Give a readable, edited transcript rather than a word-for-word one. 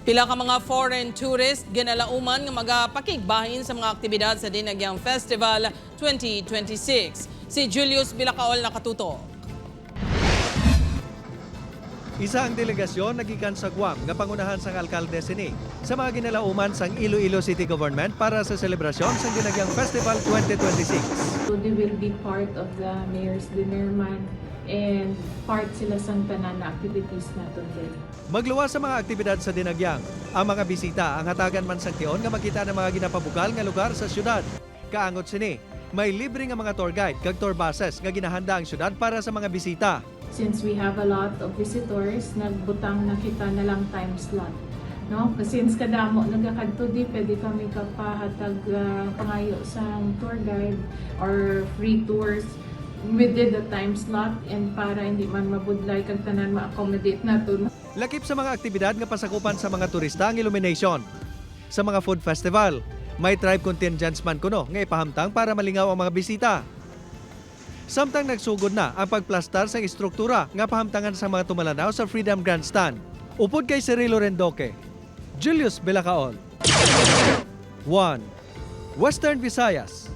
Pila ka mga foreign tourist ginalauman nga magapakigbahin sa mga aktibidad sa Dinagyang Festival 2026. Si Julius Bilacaol nakatuto. Isa ang delegasyon nagikan sa Guam nga pangunahan sang alkalde sini sa mga ginalauman sang Iloilo City Government para sa selebrasyon sang Dinagyang Festival 2026. So they will be part of the Mayor's Dinner Man and part sila sa tanan na activities natin din. Magluwas sa mga aktibidad sa Dinagyang, ang mga bisita ang hatagan man sang tion nga makita ng mga ginapabukal nga lugar sa syudad. Kaangot sini, may libre nga mga tour guide kag tour buses nga ginahanda ang syudad para sa mga bisita. Since we have a lot of visitors, nagbutang na kita na lang time slot. No? Kasi since kadamo nagakadto di, pwede kami kapahatag pangayo sa tour guide or free tours within the time slot and para hindi man mabudlay kag tanan ma-accommodate nato. Lakip sa mga aktibidad nga pasakupan sa mga turista ang illumination. Sa mga food festival, may tribe contingents man kuno nga ipahamtang para malingaw ang mga bisita. Samtang nagsugod na ang pagplastar sa istruktura nga pahamtangan sa mga tumalanaw sa Freedom Grandstand. Upod kay Cirilo Rendoque, Julius Bilacaol. 1. Western Visayas.